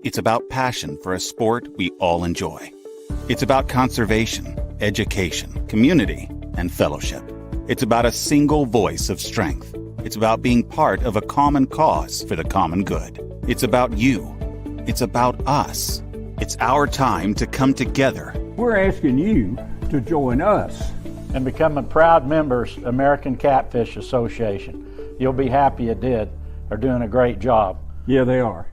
It's about passion for a sport we all enjoy. It's about conservation, education, community, and fellowship. It's about a single voice of strength. It's about being part of a common cause for the common good. It's about you. It's about us. It's our time to come together. We're asking you to join us and become a proud members American Catfish Association. You'll be happy you did. They're doing a great job. Yeah, they are.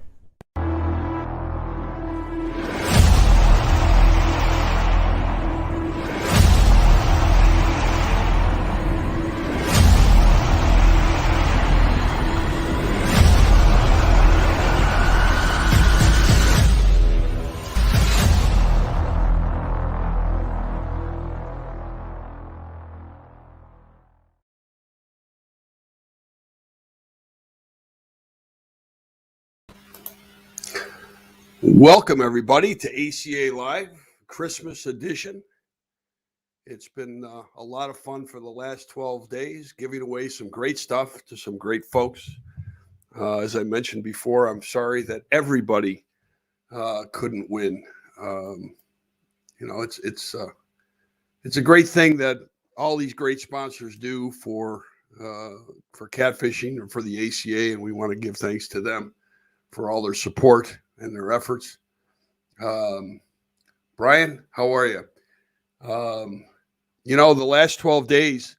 Welcome, everybody, to ACA Live, Christmas edition. It's been a lot of fun for the last 12 days, giving away some great stuff to some great folks. As I mentioned before, I'm sorry that everybody couldn't win. It's a great thing that all these great sponsors do for catfishing and for the ACA, and we want to give thanks to them for all their support and their efforts. Brian, how are you? The last 12 days,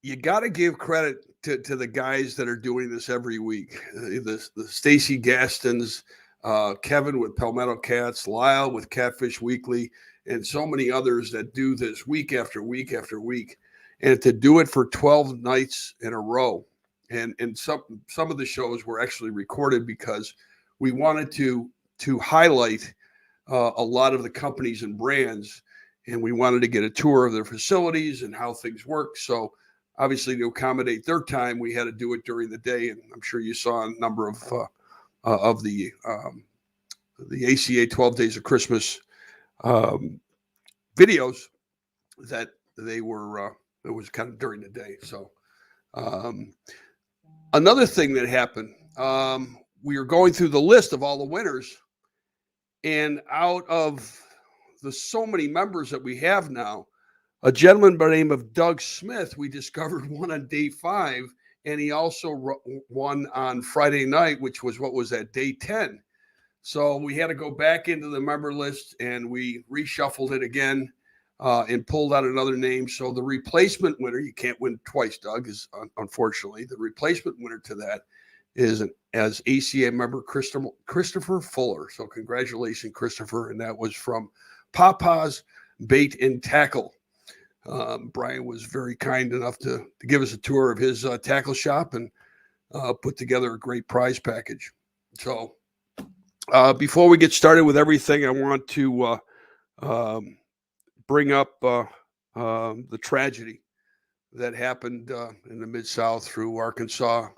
you got to give credit to the guys that are doing this every week. The Stacy Gastons, Kevin with Palmetto Cats, Lyle with Catfish Weekly, and so many others that do this week after week after week. And to do it for 12 nights in a row. And some of the shows were actually recorded because we wanted to highlight a lot of the companies and brands, and we wanted to get a tour of their facilities and how things work. So obviously to accommodate their time, we had to do it during the day. And I'm sure you saw a number of the ACA 12 Days of Christmas videos that they were, it was kind of during the day. So another thing that happened, we were going through the list of all the winners, and out of the so many members that we have now, a gentleman by the name of Doug Smith, we discovered won on day 5, and he also won on Friday night, which was day 10. So we had to go back into the member list, and we reshuffled it again and pulled out another name. So the replacement winner, you can't win twice, Doug, is unfortunately the replacement winner to that is as ACA member Christopher Fuller. So congratulations, Christopher. And that was from Papa's Bait and Tackle. Brian was very kind enough to give us a tour of his tackle shop and put together a great prize package. So before we get started with everything, I want to bring up the tragedy that happened in the Mid-South through Arkansas,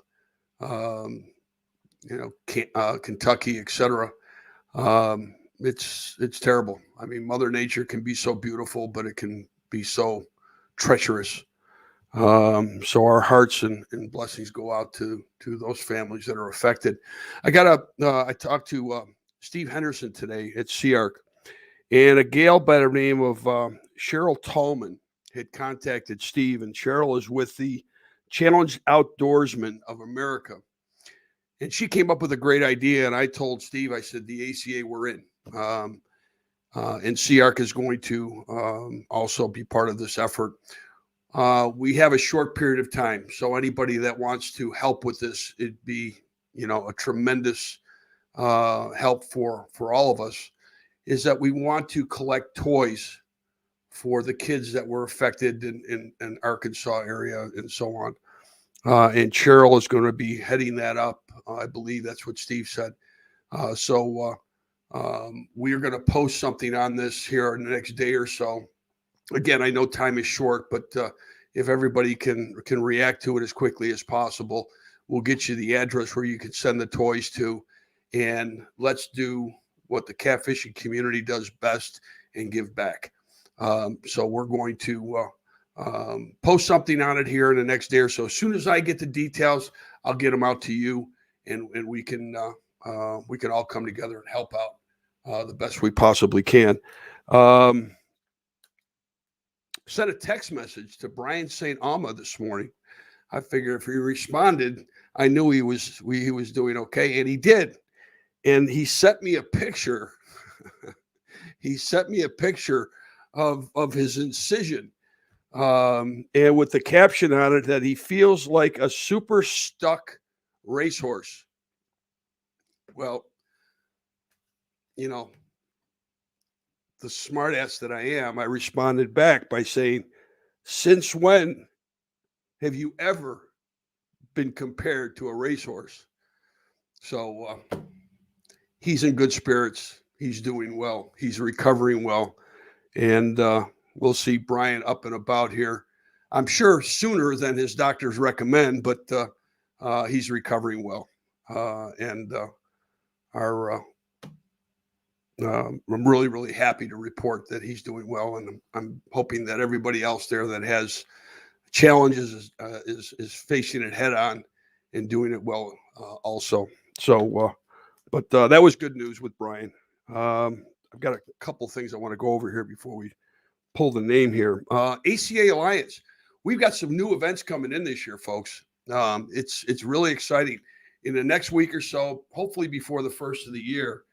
Kentucky, etc. It's terrible. I mean, Mother Nature can be so beautiful, but it can be so treacherous. So our hearts and blessings go out to those families that are affected. I talked to Steve Henderson today at CARC, and a gal by the name of Cheryl Tallman had contacted Steve, and Cheryl is with the Challenged Outdoorsmen of America. And she came up with a great idea, and I told Steve, I said, the ACA we're in. And CARC is going to also be part of this effort. We have a short period of time, so anybody that wants to help with this, it'd be, a tremendous help for all of us, is that we want to collect toys for the kids that were affected in Arkansas area and so on. And Cheryl is going to be heading that up. I believe that's what Steve said. So we are going to post something on this here in the next day or so. Again, I know time is short, but if everybody can react to it as quickly as possible, we'll get you the address where you can send the toys to. And let's do what the catfishing community does best and give back. So we're going to post something on it here in the next day or so. As soon as I get the details, I'll get them out to you, and we can we can all come together and help out the best we possibly can. Sent a text message to Brian St. Alma this morning. I figured if he responded, I knew he was doing okay, and he did. And he sent me a picture. He sent me a picture of his incision, and with the caption on it that he feels like a super stuck racehorse. Well, you know, the smartass that I am, I responded back by saying, "Since when have you ever been compared to a racehorse?" So he's in good spirits. He's doing well. He's recovering well. And we'll see Brian up and about here, I'm sure sooner than his doctors recommend, but he's recovering well. I'm really, really happy to report that he's doing well. And I'm hoping that everybody else there that has challenges is facing it head on and doing it well also. So, but that was good news with Brian. I've got a couple things I want to go over here before we pull the name here. Aca Alliance. We've got some new events coming in this year, folks. It's really exciting. In the next week or so, hopefully before the first of the year,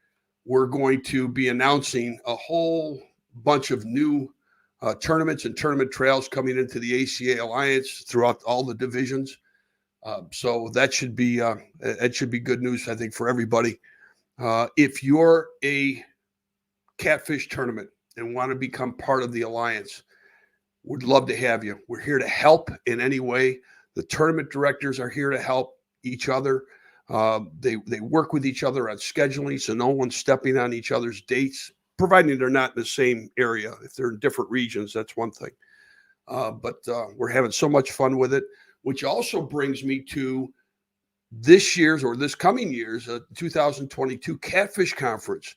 we're going to be announcing a whole bunch of new tournaments and tournament trails coming into the Aca Alliance throughout all the divisions. So that should be good news, I think, for everybody. If you're a catfish tournament and want to become part of the Alliance, we'd love to have you. We're here to help in any way. The tournament directors are here to help each other. They work with each other on scheduling, so no one's stepping on each other's dates, providing they're not in the same area. If they're in different regions, that's one thing. But we're having so much fun with it, which also brings me to this year's or this coming year's 2022 Catfish Conference.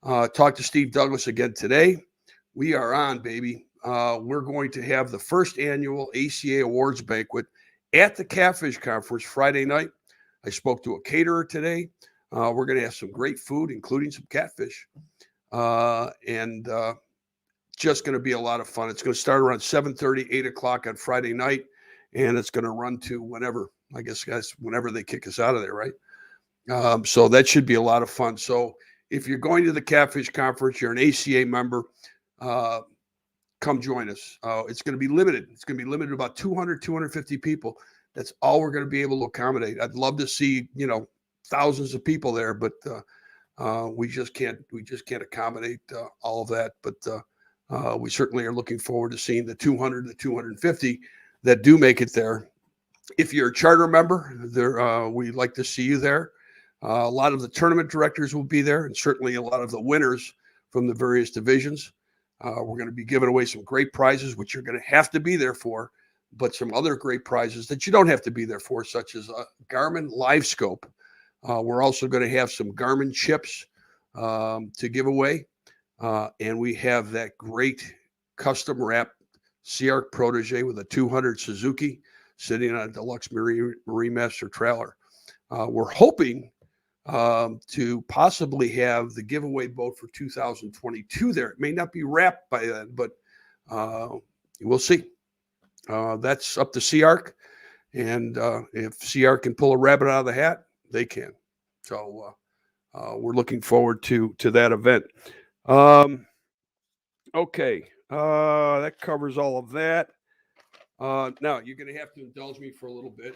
Talked to Steve Douglas again today. We are on, baby. We're going to have the first annual ACA Awards Banquet at the Catfish Conference Friday night. I spoke to a caterer today. We're going to have some great food, including some catfish. And just going to be a lot of fun. It's going to start around 7:30, 8 o'clock on Friday night, and it's going to run to whenever, I guess, guys, whenever they kick us out of there, right? So that should be a lot of fun. So if you're going to the Catfish Conference, you're an ACA member, come join us. It's going to be limited. It's going to be limited to about 200, 250 people. That's all we're going to be able to accommodate. I'd love to see, thousands of people there, but we just can't accommodate all of that. But we certainly are looking forward to seeing the 200, the 250 that do make it there. If you're a charter member, we'd like to see you there. A lot of the tournament directors will be there, and certainly a lot of the winners from the various divisions. We're going to be giving away some great prizes, which you're going to have to be there for, but some other great prizes that you don't have to be there for, such as a Garmin Live Scope. We're also going to have some Garmin chips to give away. And we have that great custom wrap Sea-Ark Protege with a 200 Suzuki sitting on a deluxe Marine Master trailer. We're hoping to possibly have the giveaway boat for 2022 there. It may not be wrapped by then, but we'll see. That's up to Sea-Ark. And if Sea-Ark can pull a rabbit out of the hat, they can. So we're looking forward to that event. Okay. That covers all of that. Now you're going to have to indulge me for a little bit.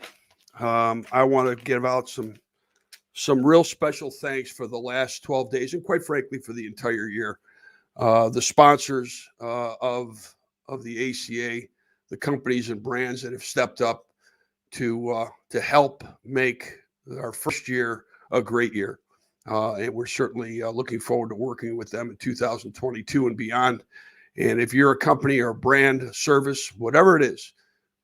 I want to give out some real special thanks for the last 12 days and quite frankly for the entire year. The sponsors of the ACA, the companies and brands that have stepped up to help make our first year a great year. And we're certainly looking forward to working with them in 2022 and beyond. And if you're a company or a brand, a service, whatever it is,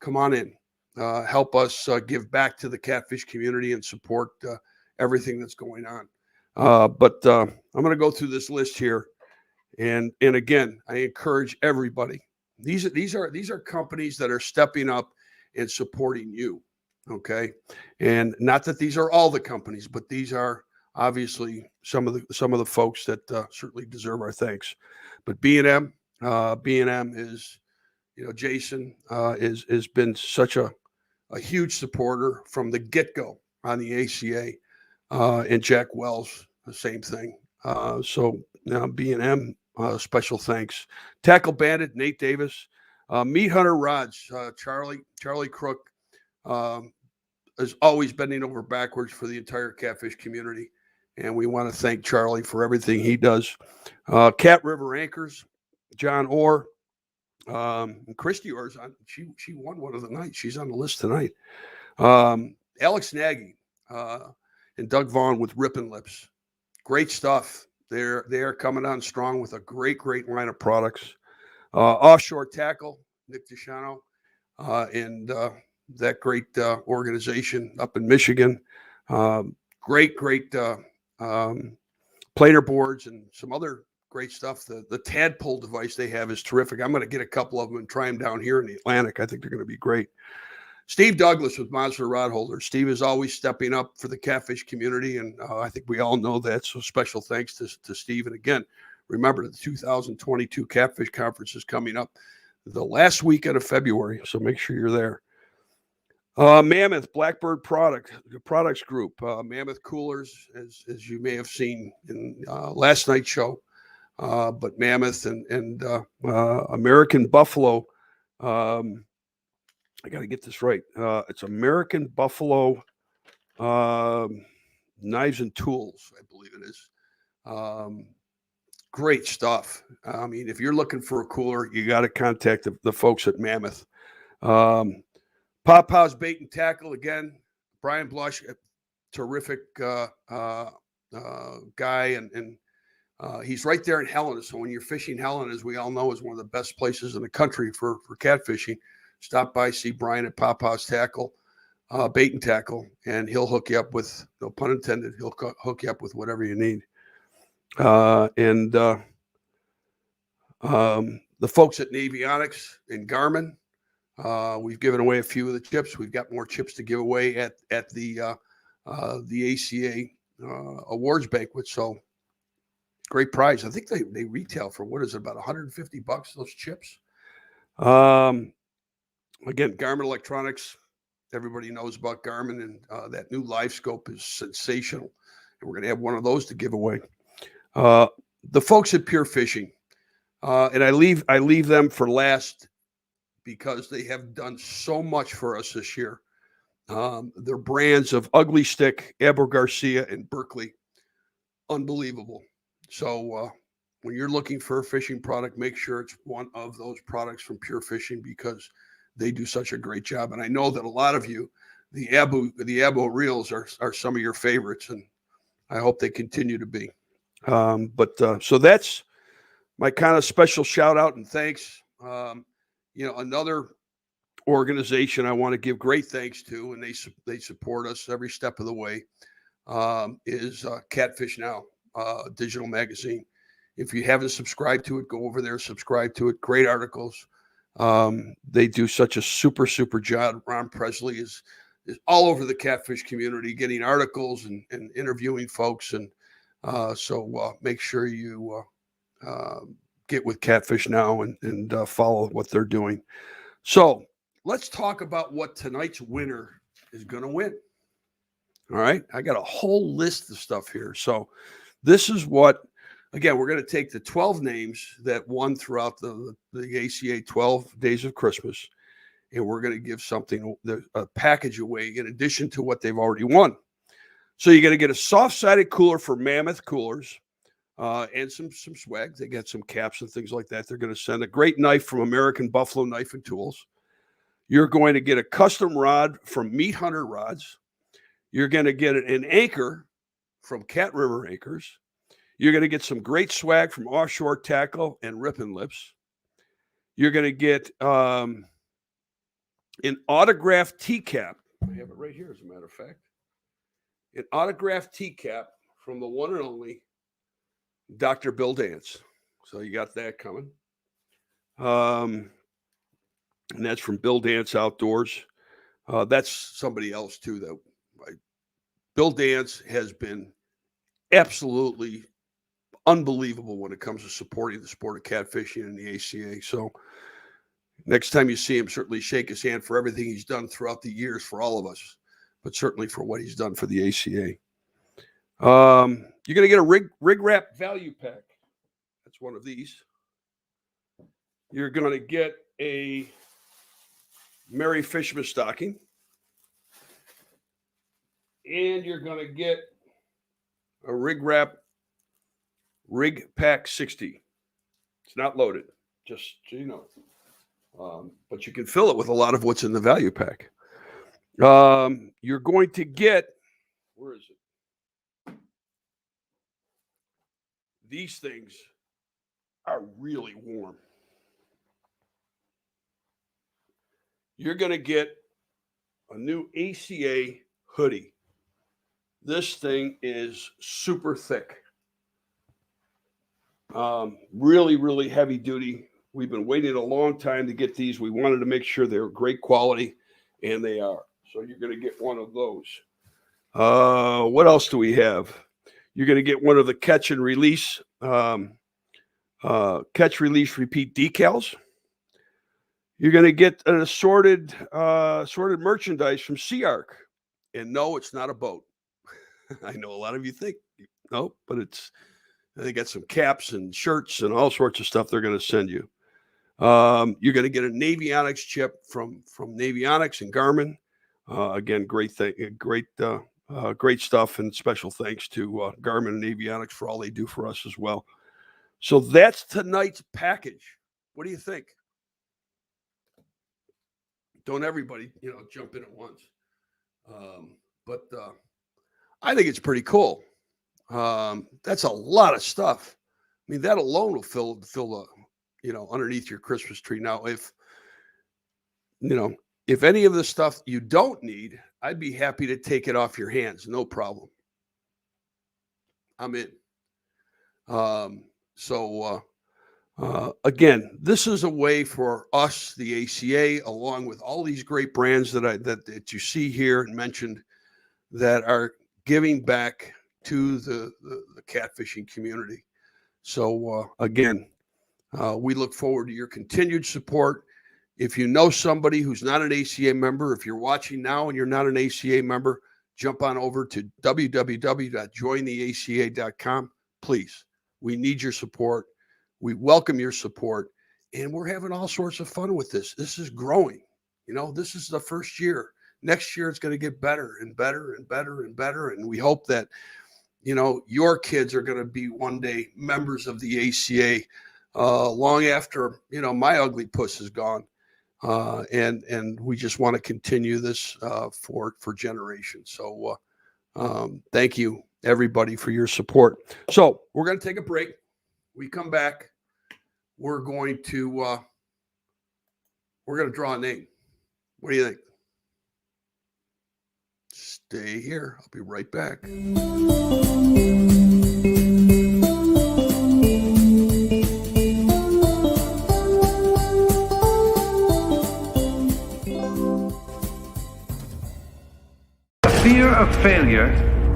come on in. Help us give back to the catfish community and support everything that's going on. But I'm going to go through this list here. And again, I encourage everybody. These are companies that are stepping up and supporting you. Okay. And not that these are all the companies, but these are obviously some of the folks that certainly deserve our thanks. But B&M is, Jason has been such a huge supporter from the get-go on the ACA, and Jack Wells, the same thing. So B&M, special thanks. Tackle Bandit, Nate Davis, Meat Hunter Rods, Charlie Crook, is always bending over backwards for the entire catfish community, and we want to thank Charlie for everything he does. Cat River Anchors, John Orr, and Christy Orr's on. She won one of the nights. She's on the list tonight. Alex Nagy and Doug Vaughn with Rippin' Lips. Great stuff. They are coming on strong with a great line of products. Offshore Tackle, Nick DeShano, and that great organization up in Michigan. Great planer boards and some other great stuff. The tadpole device they have is terrific. I'm going to get a couple of them and try them down here in the Atlantic. I think they're going to be great. Steve Douglas with Monster Rod Holders. Steve is always stepping up for the catfish community, and I think we all know that. So special thanks to Steve. And again, remember the 2022 Catfish Conference is coming up the last weekend of February, so make sure you're there. Mammoth Blackbird Products Group, Mammoth Coolers, as you may have seen in last night's show, but Mammoth and American Buffalo. I got to get this right. It's American Buffalo Knives and Tools, I believe it is. Great stuff. I mean, if you're looking for a cooler, you got to contact the folks at Mammoth. Pop-Pow's Bait and Tackle, again, Brian Blush, a terrific guy, and he's right there in Helena. So when you're fishing Helena, as we all know, is one of the best places in the country for catfishing. Stop by, see Brian at Pop-Pow's Tackle, Bait and Tackle, and he'll hook you up with, no pun intended, he'll hook you up with whatever you need. And the folks at Navionics and Garmin, we've given away a few of the chips. We've got more chips to give away at the ACA awards banquet. So great prize. I think they retail for, what is it, about $150, those chips. Again, Garmin Electronics, everybody knows about Garmin, and that new Live Scope is sensational. And we're going to have one of those to give away. The folks at Pure Fishing, and I leave them for last because they have done so much for us this year. Their brands of Ugly Stick, Abel Garcia, and Berkeley, unbelievable. So when you're looking for a fishing product, make sure it's one of those products from Pure Fishing, because they do such a great job. And I know that a lot of you, the Abo reels are some of your favorites, and I hope they continue to be. So that's my kind of special shout out and thanks. Another organization I want to give great thanks to, and they support us every step of the way, is Catfish Now, digital magazine. If you haven't subscribed to it, go over there, subscribe to it. Great articles. They do such a super job. Ron Presley is all over the catfish community, getting articles and interviewing folks. And so make sure you get with Catfish Now and follow what they're doing. So let's talk about what tonight's winner is going to win. All right. I got a whole list of stuff here. So this is what, again, we're going to take the 12 names that won throughout the ACA 12 Days of Christmas, and we're going to give a package away in addition to what they've already won. So you're going to get a soft-sided cooler for Mammoth Coolers and some swag. They got some caps and things like that. They're going to send a great knife from American Buffalo Knife and Tools. You're going to get a custom rod from Meat Hunter Rods. You're going to get an anchor from Cat River Anchors. You're going to get some great swag from Offshore Tackle and Rippin' Lips. You're going to get an autographed T-cap. I have it right here, as a matter of fact. An autographed T-cap from the one and only Dr. Bill Dance. So you got that coming. And that's from Bill Dance Outdoors. That's somebody else, too, that Bill Dance has been absolutely unbelievable when it comes to supporting the sport of catfishing in the ACA. So next time you see him, certainly shake his hand for everything he's done throughout the years for all of us, but certainly for what he's done for the ACA. You're going to get a rig wrap value pack. That's one of these. You're going to get a Merry Fishman stocking. And you're going to get a rig wrap rig pack 60. It's not loaded, just so you know. But you can fill it with a lot of what's in the value pack. You're going to get, where is it? These things are really warm. You're going to get a new Aca hoodie. This thing is super thick. Really, really heavy duty. We've been waiting a long time to get these. We wanted to make sure they're great quality, and they are. So you're going to get one of those. What else do we have? You're going to get one of the catch and release, catch, release, repeat decals. You're going to get an assorted merchandise from Sea Arc. And no, it's not a boat. I know a lot of you think, no, but they got some caps and shirts and all sorts of stuff they're going to send you. You're going to get a Navionics chip from Navionics and Garmin. Again, great stuff, and special thanks to Garmin and Navionics for all they do for us as well. So that's tonight's package. What do you think? Don't everybody, jump in at once. But I think it's pretty cool. That's a lot of stuff. I mean, that alone will fill the, underneath your Christmas tree. Now, if any of the stuff you don't need, I'd be happy to take it off your hands. No problem. I'm in. Again, this is a way for us, the ACA, along with all these great brands that you see here and mentioned, that are giving back to the catfishing community. So again, we look forward to your continued support. If you know somebody who's not an ACA member, if you're watching now and you're not an ACA member, jump on over to www.jointheaca.com. Please, we need your support. We welcome your support, and we're having all sorts of fun with this. This is growing. This is the first year. Next year, it's going to get better and better and better and better. And we hope that, your kids are going to be one day members of the ACA long after, my ugly puss is gone. And we just want to continue this for generations. So thank you, everybody, for your support. So we're going to take a break. We come back. We're going to draw a name. What do you think? Stay here. I'll be right back. Fear of failure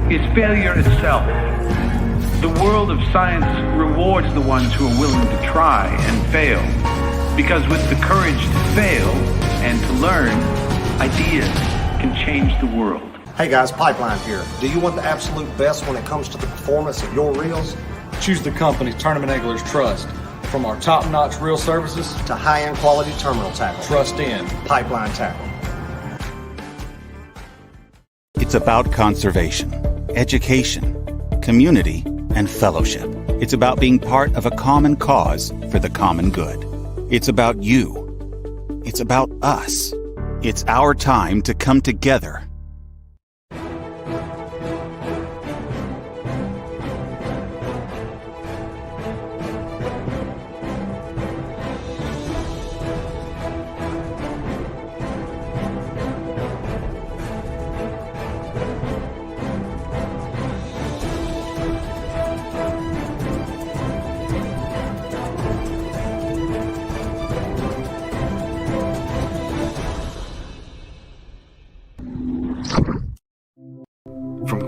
is failure itself. The world of science rewards the ones who are willing to try and fail, because with the courage to fail and to learn, ideas can change the world. Hey guys, Pipeline here. Do you want the absolute best when it comes to the performance of your reels? Choose the company Tournament Anglers trust. From our top-notch reel services to high-end quality terminal tackle. Trust in Pipeline Tackle. It's about conservation, education, community, and fellowship. It's about being part of a common cause for the common good. It's about you. It's about us. It's our time to come together.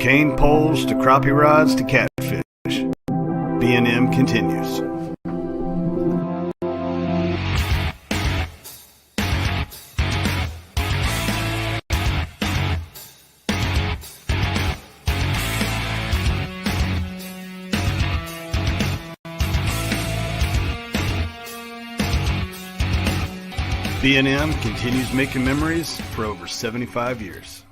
cane poles to crappie rods to catfish. B&M continues. B&M continues making memories for over 75 years.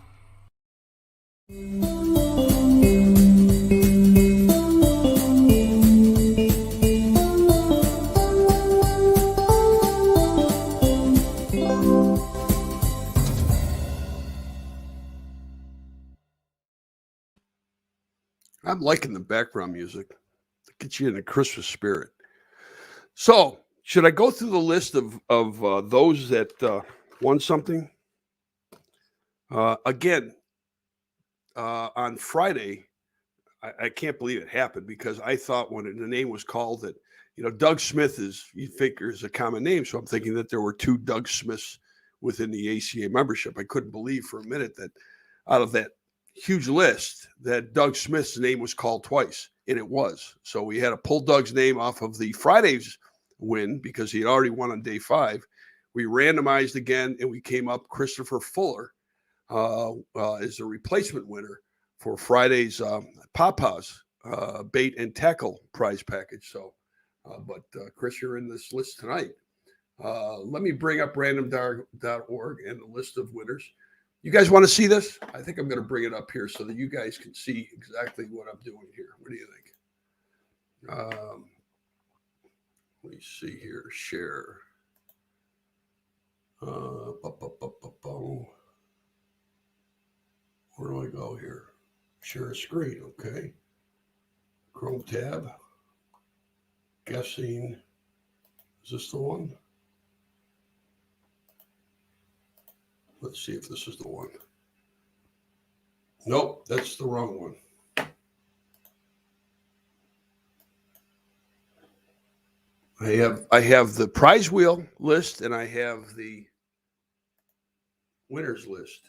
I'm liking the background music. It gets you in the Christmas spirit. So, should I go through the list of those that won something? Again, on Friday, I can't believe it happened because I thought when the name was called that, Doug Smith you think is a common name. So I'm thinking that there were 2 Doug Smiths within the ACA membership. I couldn't believe for a minute that out of that huge list that Doug Smith's name was called twice, and it was. So we had to pull Doug's name off of the Friday's win because he had already won on day 5. We randomized again, and we came up Christopher Fuller is the replacement winner for Friday's Papa's bait and tackle prize package. So, but Chris, you're in this list tonight. Let me bring up random.org and the list of winners. You guys want to see this? I think I'm going to bring it up here so that you guys can see exactly what I'm doing here. What do you think? Let me see here. Share. Where do I go here? Share a screen. Okay. Chrome tab. Guessing. Is this the one? Let's see if this is the one. Nope, that's the wrong one. I have the prize wheel list and I have the winners list.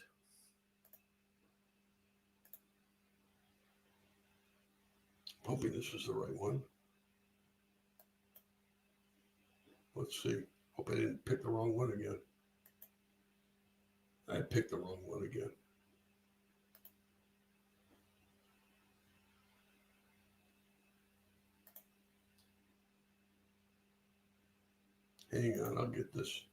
Hoping this is the right one. Let's see. Hope I didn't pick the wrong one again. I picked the wrong one again. Hang on, I'll get this.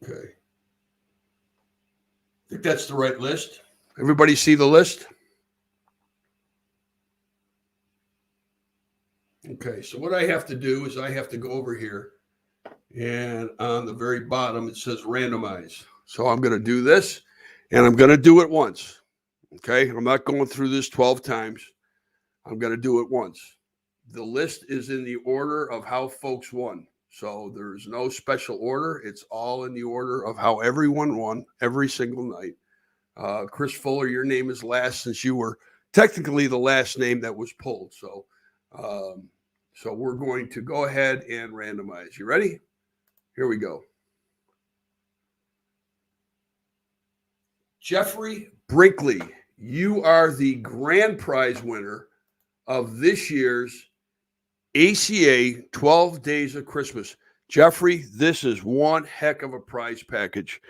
Okay. I think that's the right list. Everybody see the list? Okay, so what I have to do is I have to go over here, and on the very bottom it says randomize. So I'm going to do this, and I'm going to do it once. Okay, I'm not going through this 12 times. I'm going to do it once. The list is in the order of how folks won. So there's no special order. It's all in the order of how everyone won every single night. Chris Fuller, your name is last since you were technically the last name that was pulled. So, so we're going to go ahead and randomize. You ready? Here we go. Jeffrey Brinkley, you are the grand prize winner of this year's ACA 12 Days of Christmas. Jeffrey, this is one heck of a prize package.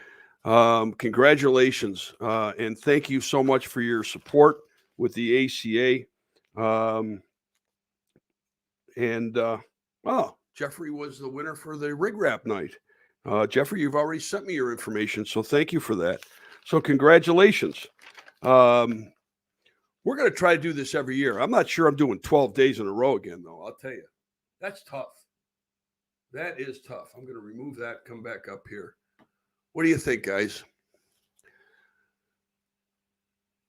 Congratulations. And thank you so much for your support with the ACA. Jeffrey was the winner for the rig wrap night. Jeffrey, you've already sent me your information, so thank you for that. So congratulations. We're going to try to do this every year. I'm not sure I'm doing 12 days in a row again, though. I'll tell you. That's tough. That is tough. I'm going to remove that, come back up here. What do you think, guys?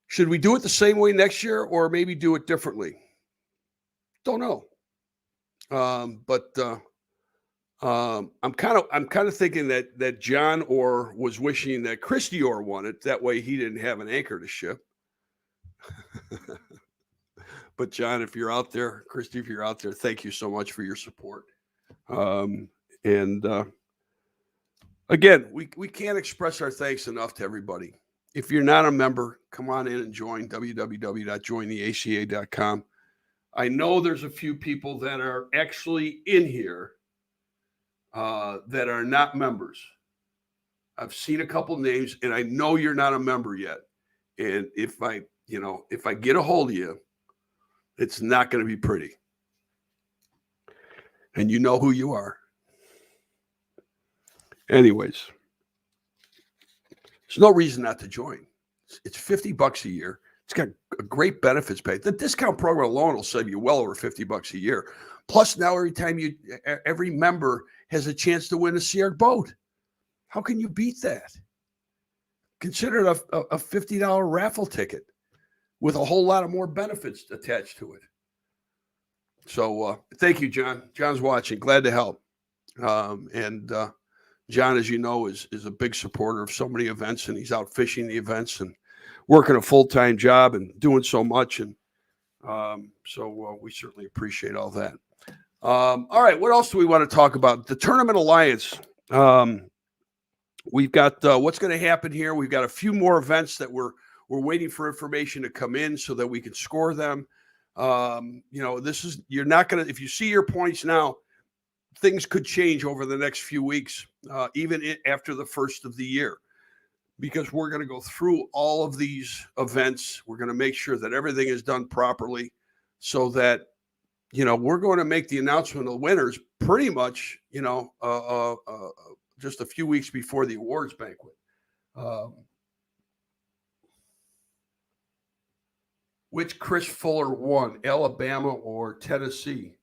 Should we do it the same way next year or maybe do it differently? Don't know. I'm kind of thinking that John Orr was wishing that Christy Orr won it. That way he didn't have an anchor to ship. But John, if you're out there, Christy, if you're out there, thank you so much for your support. Again, we can't express our thanks enough to everybody. If you're not a member, come on in and join www.jointheaca.com. I know there's a few people that are actually in here that are not members. I've seen a couple names, and I know you're not a member yet. And if I get a hold of you, it's not going to be pretty. And you know who you are. Anyways, there's no reason not to join. It's $50 a year. It's got a great benefits package. The discount program alone will save you well over $50 a year. Plus, now every member has a chance to win a Sea boat. How can you beat that? Consider it a $50 raffle ticket with a whole lot of more benefits attached to it. So thank you, John. John's watching. Glad to help. John, as you know, is a big supporter of so many events, and he's out fishing the events and working a full-time job and doing so much. And so we certainly appreciate all that. All right, what else do we want to talk about? The Tournament Alliance. We've got what's going to happen here. We've got a few more events that we're waiting for information to come in so that we can score them. You're not going to, if you see your points now, things could change over the next few weeks, even after the first of the year, because we're going to go through all of these events. We're going to make sure that everything is done properly so that, we're going to make the announcement of the winners pretty much, just a few weeks before the awards banquet. Which Chris Fuller won, Alabama or Tennessee?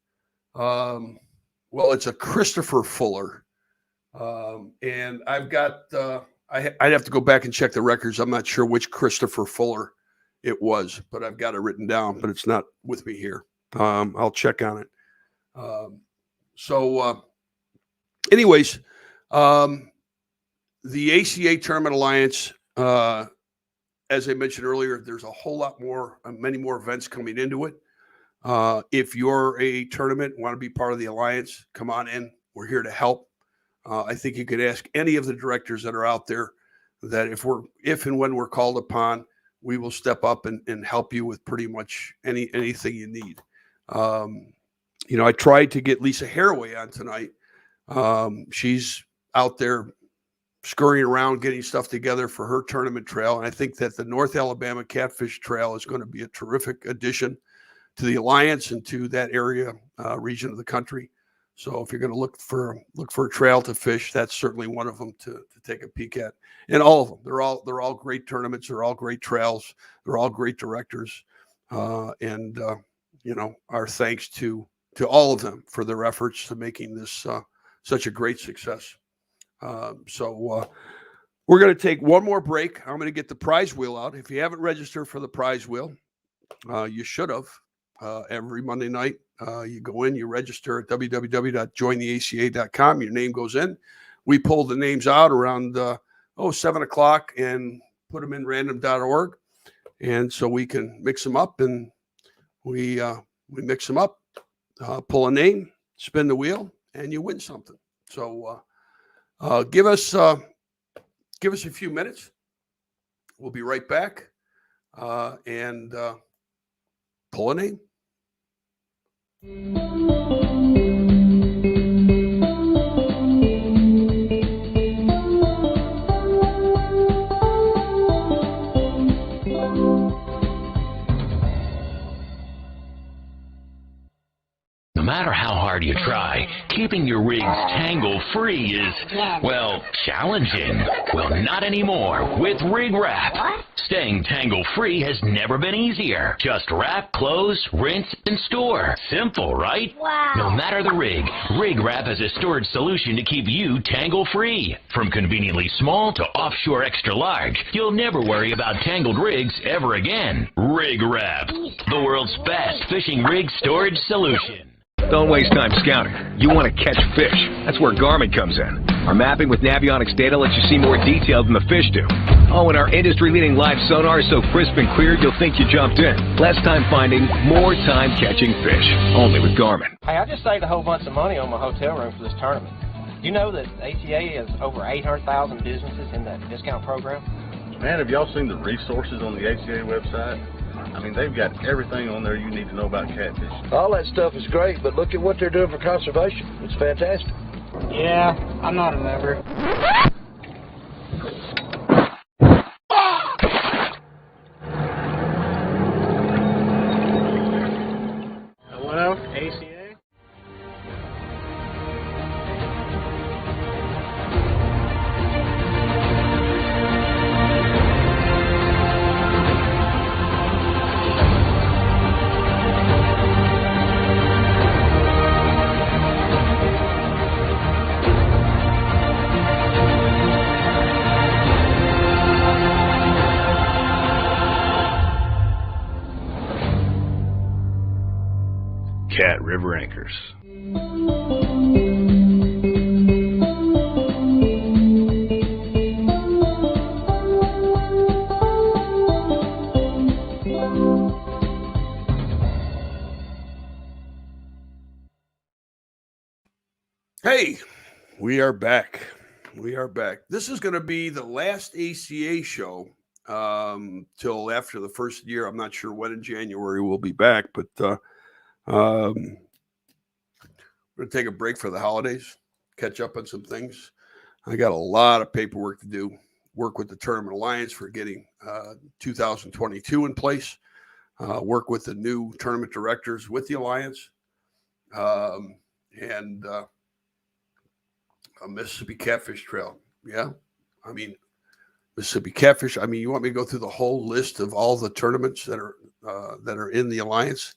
Well, it's a Christopher Fuller. And I've got, I'd have to go back and check the records. I'm not sure which Christopher Fuller it was, but I've got it written down, but it's not with me here. I'll check on it. Anyways, the ACA Tournament Alliance, as I mentioned earlier, there's a whole lot more, many more events coming into it. If you're a tournament, want to be part of the Alliance, come on in. We're here to help. I think you could ask any of the directors that are out there that if and when we're called upon, we will step up and help you with pretty much anything you need. I tried to get Lisa Haraway on tonight. She's out there scurrying around getting stuff together for her tournament trail. And I think that the North Alabama Catfish Trail is going to be a terrific addition to the Alliance and to that area, region of the country. So if you're going to look for a trail to fish, that's certainly one of them to take a peek at. And all of them, they're all great tournaments. They're all great trails. They're all great directors. Our thanks to all of them for their efforts to making this such a great success. We're going to take one more break. I'm going to get the prize wheel out. If you haven't registered for the prize wheel, you should have. Every Monday night, you go in, you register at www.jointheaca.com. Your name goes in. We pull the names out around 7 o'clock and put them in random.org. And so we can mix them up, and we mix them up, pull a name, spin the wheel, and you win something. So give us a few minutes. We'll be right back and pull a name. No matter how hard you try, keeping your rigs tangle-free is, well, challenging. Well, not anymore with Rig Wrap. Staying tangle-free has never been easier. Just wrap, close, rinse, and store. Simple, right? Wow. No matter the rig, Rig Wrap has a storage solution to keep you tangle-free. From conveniently small to offshore extra large, you'll never worry about tangled rigs ever again. Rig Wrap, the world's best fishing rig storage solution. Don't waste time scouting. You want to catch fish. That's where Garmin comes in. Our mapping with Navionics data lets you see more detail than the fish do. Oh, and our industry-leading live sonar is so crisp and clear, you'll think you jumped in. Less time finding, more time catching fish. Only with Garmin. Hey, I just saved a whole bunch of money on my hotel room for this tournament. You know that ACA has over 800,000 businesses in that discount program? Man, have y'all seen the resources on the ACA website? I mean, they've got everything on there you need to know about catfish. All that stuff is great, but look at what they're doing for conservation. It's fantastic. Yeah, I'm not a member. Hello, ACA? Cat River Anchors. Hey, we are back. We are back. This is going to be the last ACA show till after the first year. I'm not sure when in January we'll be back, but we're going to take a break for the holidays, catch up on some things. I got a lot of paperwork to do, work with the Tournament Alliance for getting 2022 in place, work with the new tournament directors with the Alliance, and a Mississippi Catfish Trail. Yeah. I mean, Mississippi Catfish. I mean, you want me to go through the whole list of all the tournaments that are in the Alliance?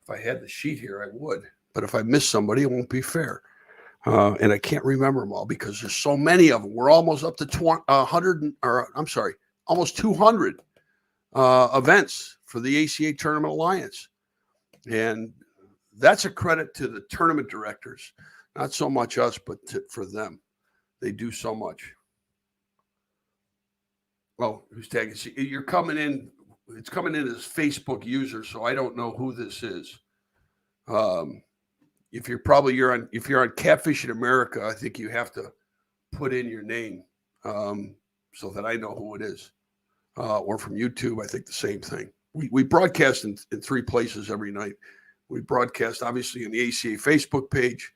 If I had the sheet here, I would. But if I miss somebody, it won't be fair. And I can't remember them all because there's so many of them. We're almost up to almost 200 events for the ACA Tournament Alliance. And that's a credit to the tournament directors. Not so much us, but for them. They do so much. Well, who's tagging? See, you're coming in. It's coming in as Facebook user, so I don't know who this is. If you're on Catfish in America, I think you have to put in your name so that I know who it is. Or from YouTube, I think the same thing. We broadcast in 3 places every night. We broadcast obviously in the ACA Facebook page.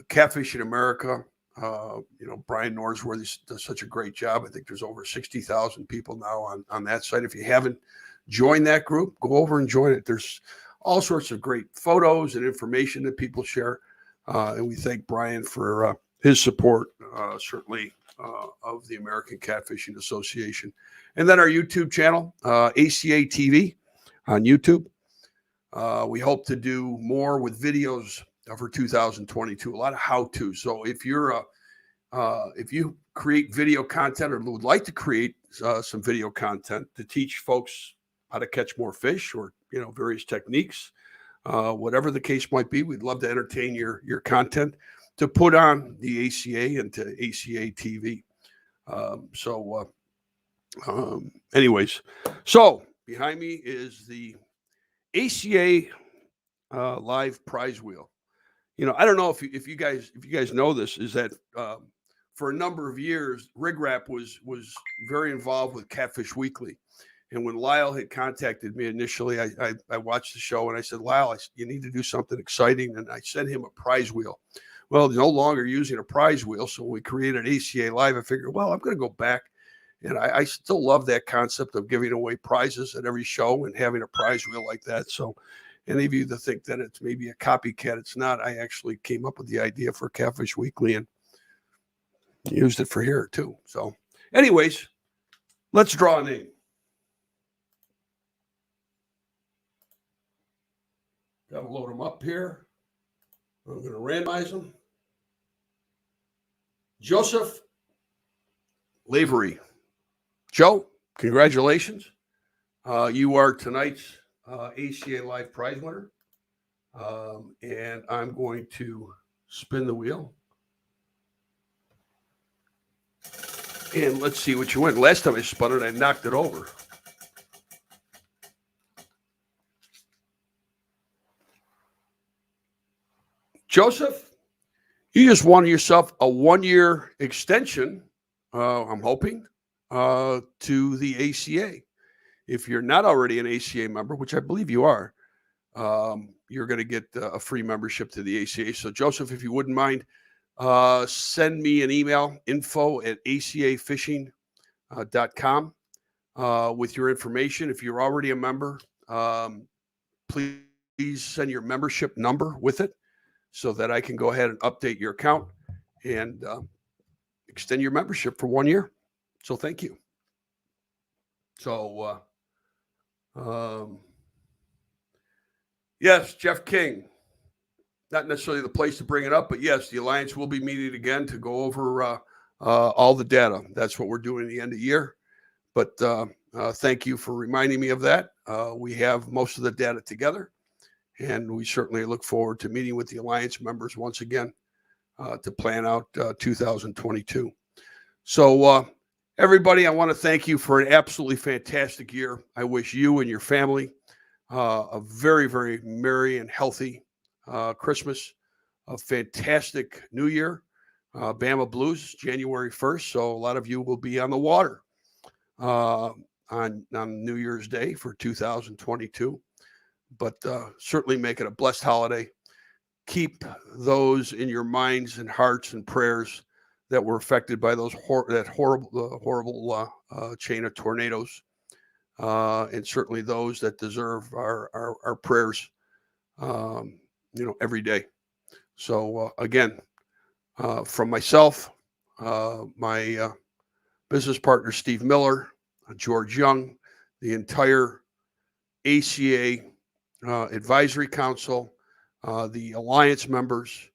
Catfish in America, Brian Norsworthy does such a great job. I think there's over 60,000 people now on that site. If you haven't joined that group, go over and join it. There's all sorts of great photos and information that people share. And we thank Brian for his support, certainly of the American Catfishing Association. And then our YouTube channel, ACA TV on YouTube. We hope to do more with videos for 2022, a lot of how-to. So if you create video content or would like to create some video content to teach folks how to catch more fish or various techniques, whatever the case might be, we'd love to entertain your content to put on the ACA and to ACA TV. Anyways, so behind me is the ACA live prize wheel. I don't know if you guys know this, is that for a number of years, Rig Rap was very involved with Catfish Weekly. And when Lyle had contacted me initially, I watched the show and I said, Lyle, you need to do something exciting. And I sent him a prize wheel. Well, no longer using a prize wheel. So when we created ACA Live, I figured, well, I'm going to go back. And I still love that concept of giving away prizes at every show and having a prize wheel like that. So any of you that think that it's maybe a copycat, it's not. I actually came up with the idea for Catfish Weekly and used it for here too. So anyways, let's draw a name. Got to load them up here. I'm going to randomize them. Joseph Lavery. Joe, congratulations. You are tonight's ACA Live prize winner. And I'm going to spin the wheel. And let's see what you win. Last time I spun it, I knocked it over. Joseph, you just won yourself a 1-year extension, I'm hoping, to the ACA. If you're not already an ACA member, which I believe you are, you're going to get a free membership to the ACA. So, Joseph, if you wouldn't mind, send me an email, info@acafishing.com, with your information. If you're already a member, please send your membership number with it so that I can go ahead and update your account and extend your membership for 1 year. So thank you. So, yes, Jeff King, not necessarily the place to bring it up, but yes, the Alliance will be meeting again to go over all the data. That's what we're doing at the end of the year. But thank you for reminding me of that. We have most of the data together, and we certainly look forward to meeting with the Alliance members once again to plan out 2022. So, everybody, I want to thank you for an absolutely fantastic year. I wish you and your family a very, very merry and healthy Christmas, a fantastic New Year. Bama Blues, January 1st. So a lot of you will be on the water on New Year's Day for 2022. But certainly make it a blessed holiday. Keep those in your minds and hearts and prayers that were affected by those horrible chain of tornadoes, and certainly those that deserve our prayers, every day. So again, from myself, my business partner Steve Miller, George Young, the entire ACA Advisory Council, the Alliance members,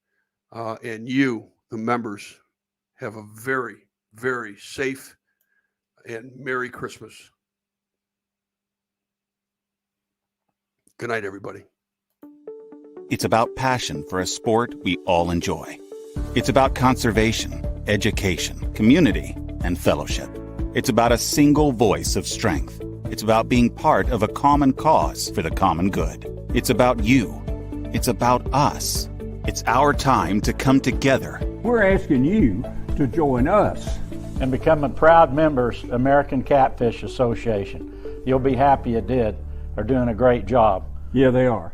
and you, the members, have a very, very safe and Merry Christmas. Good night, everybody. It's about passion for a sport we all enjoy. It's about conservation, education, community, and fellowship. It's about a single voice of strength. It's about being part of a common cause for the common good. It's about you. It's about us. It's our time to come together. We're asking you to join us and become a proud members American Catfish Association. You'll be happy you did. They're doing a great job. Yeah, they are.